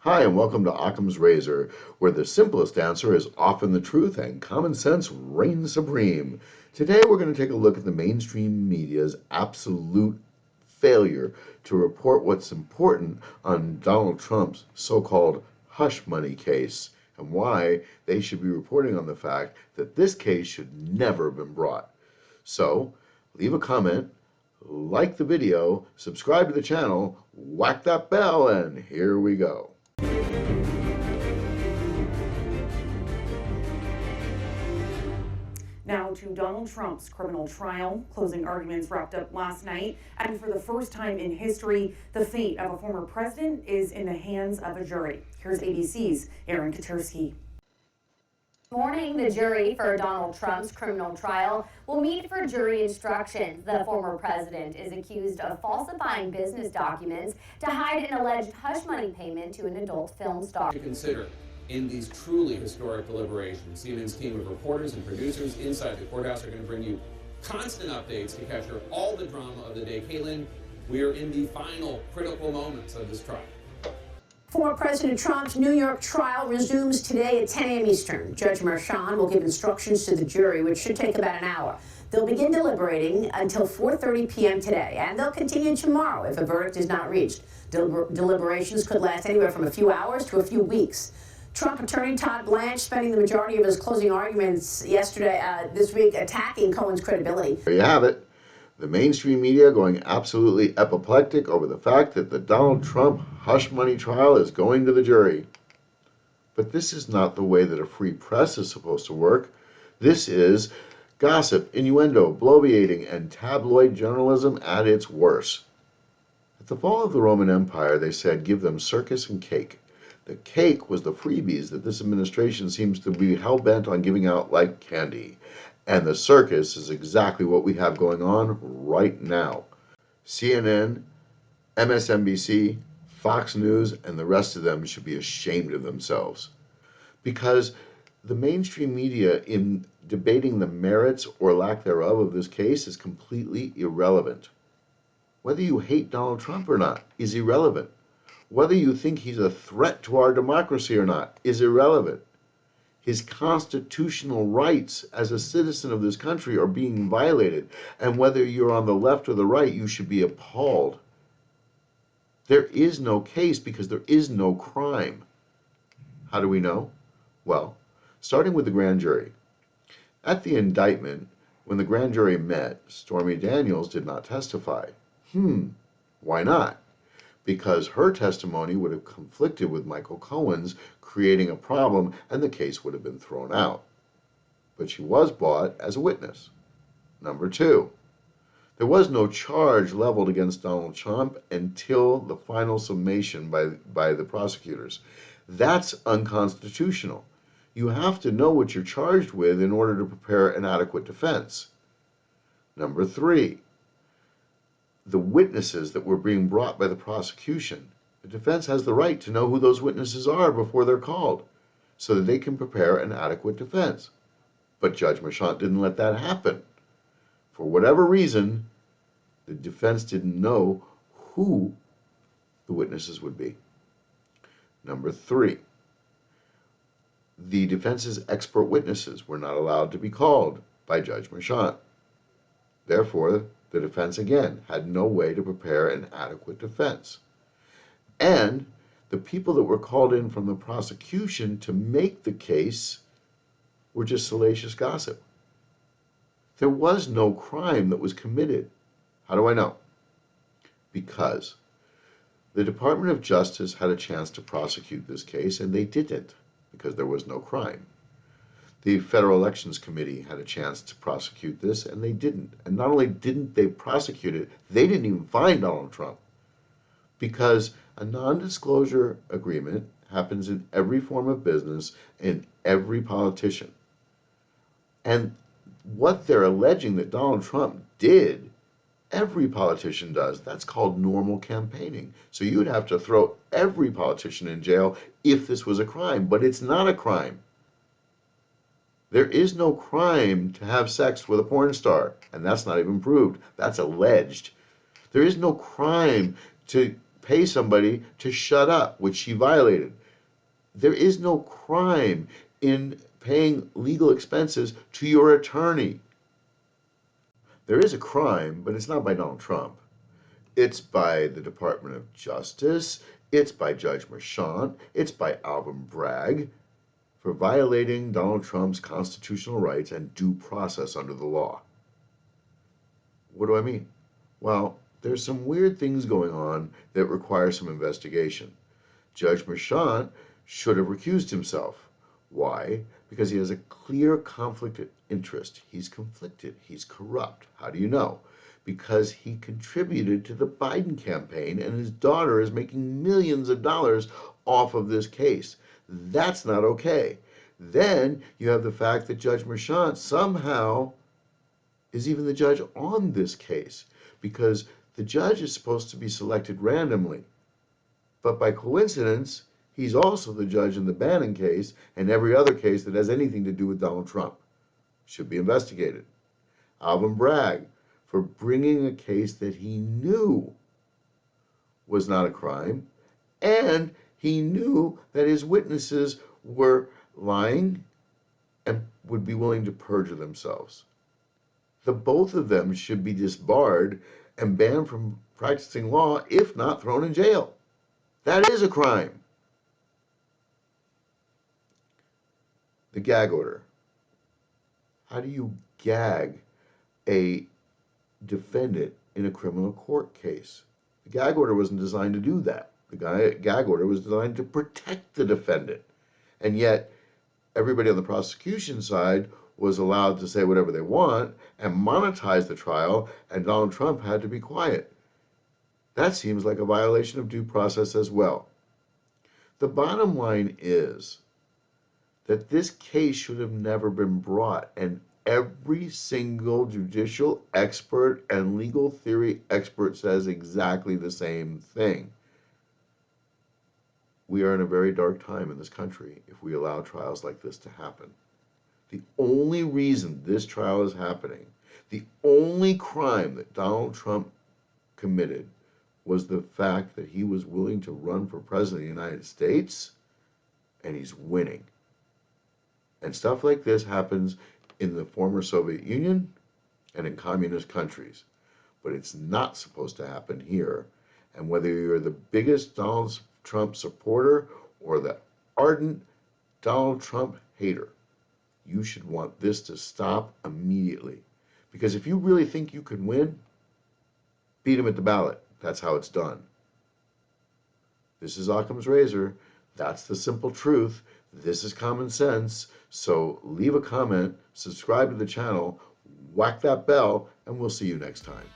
Hi, and welcome to Occam's Razor, where the simplest answer is often the truth and common sense reigns supreme. Today, we're going to take a look at the mainstream media's absolute failure to report what's important on Donald Trump's so-called hush money case and why they should be reporting on the fact that this case should never have been brought. So, leave a comment, like the video, subscribe to the channel, whack that bell, and here we go. Now to Donald Trump's criminal trial. Closing arguments wrapped up last night, and for the first time in history, the fate of a former president is in the hands of a jury. Here's ABC's Aaron Katersky. Morning, the jury for Donald Trump's criminal trial will meet for jury instructions. The former president is accused of falsifying business documents to hide an alleged hush money payment to an adult film star. To consider in these truly historic deliberations, CNN's team of reporters and producers inside the courthouse are going to bring you constant updates to capture all the drama of the day. Caitlin, we are in the final critical moments of this trial. Former President Trump's New York trial resumes today at 10 a.m. Eastern. Judge Marchand will give instructions to the jury, which should take about an hour. They'll begin deliberating until 4:30 p.m. today, and they'll continue tomorrow if a verdict is not reached. Deliberations could last anywhere from a few hours to a few weeks. Trump attorney Todd Blanche spending the majority of his closing arguments this week attacking Cohen's credibility. There you have it. The mainstream media going absolutely apoplectic over the fact that the Donald Trump hush money trial is going to the jury. But this is not the way that a free press is supposed to work. This is gossip, innuendo, bloviating, and tabloid journalism at its worst. At the fall of the Roman Empire, they said, give them circus and cake. The cake was the freebies that this administration seems to be hell-bent on giving out like candy. And the circus is exactly what we have going on right now. CNN, MSNBC, Fox News, and the rest of them should be ashamed of themselves. Because the mainstream media, in debating the merits or lack thereof of this case, is completely irrelevant. Whether you hate Donald Trump or not is irrelevant. Whether you think he's a threat to our democracy or not is irrelevant. His constitutional rights as a citizen of this country are being violated, and whether you're on the left or the right, you should be appalled. There is no case because there is no crime. How do we know? Well, starting with the grand jury. At the indictment, when the grand jury met, Stormy Daniels did not testify. Why not? Because her testimony would have conflicted with Michael Cohen's, creating a problem, and the case would have been thrown out. But she was brought as a witness. Number two, there was no charge leveled against Donald Trump until the final summation by the prosecutors. That's unconstitutional. You have to know what you're charged with in order to prepare an adequate defense. Number three, the witnesses that were being brought by the prosecution, the defense has the right to know who those witnesses are before they're called so that they can prepare an adequate defense. But Judge Marchand didn't let that happen. For whatever reason, the defense didn't know who the witnesses would be. Number three, the defense's expert witnesses were not allowed to be called by Judge Marchand. Therefore, the defense again had no way to prepare an adequate defense. And the people that were called in from the prosecution to make the case were just salacious gossip. There was no crime that was committed. How do I know? Because the Department of Justice had a chance to prosecute this case, and they didn't, because there was no crime. The Federal Elections Committee had a chance to prosecute this, and they didn't. And not only didn't they prosecute it, they didn't even find Donald Trump. Because a non-disclosure agreement happens in every form of business and every politician. And what they're alleging that Donald Trump did, every politician does. That's called normal campaigning. So you'd have to throw every politician in jail if this was a crime, but it's not a crime. There is no crime to have sex with a porn star, and that's not even proved. That's alleged. There is no crime to pay somebody to shut up, which she violated. There is no crime in paying legal expenses to your attorney. There is a crime, but it's not by Donald Trump. It's by the Department of Justice. It's by Judge Merchan. It's by Alvin Bragg for violating Donald Trump's constitutional rights and due process under the law. What do I mean? Well, there's some weird things going on that require some investigation. Judge Merchan should have recused himself. Why? Because he has a clear conflict of interest. He's conflicted. He's corrupt. How do you know? Because he contributed to the Biden campaign and his daughter is making millions of dollars off of this case. That's not okay. Then you have the fact that Judge Merchan somehow is even the judge on this case because the judge is supposed to be selected randomly. But by coincidence, he's also the judge in the Bannon case and every other case that has anything to do with Donald Trump. Should be investigated. Alvin Bragg, for bringing a case that he knew was not a crime, and he knew that his witnesses were lying and would be willing to perjure themselves. The both of them should be disbarred and banned from practicing law, if not thrown in jail. That is a crime. The gag order. How do you gag a defendant in a criminal court case? The gag order wasn't designed to do that. The gag order was designed to protect the defendant. And yet, everybody on the prosecution side was allowed to say whatever they want and monetize the trial, and Donald Trump had to be quiet. That seems like a violation of due process as well. The bottom line is that this case should have never been brought, and every single judicial expert and legal theory expert says exactly the same thing. We are in a very dark time in this country if we allow trials like this to happen. The only reason this trial is happening, the only crime that Donald Trump committed was the fact that he was willing to run for president of the United States, and he's winning. And stuff like this happens in the former Soviet Union and in communist countries. But it's not supposed to happen here. And whether you're the biggest Donald Trump supporter or the ardent Donald Trump hater, you should want this to stop immediately. Because if you really think you can win, beat him at the ballot. That's how it's done. This is Occam's razor. That's the simple truth. This is common sense. So leave a comment, subscribe to the channel, whack that bell, and we'll see you next time.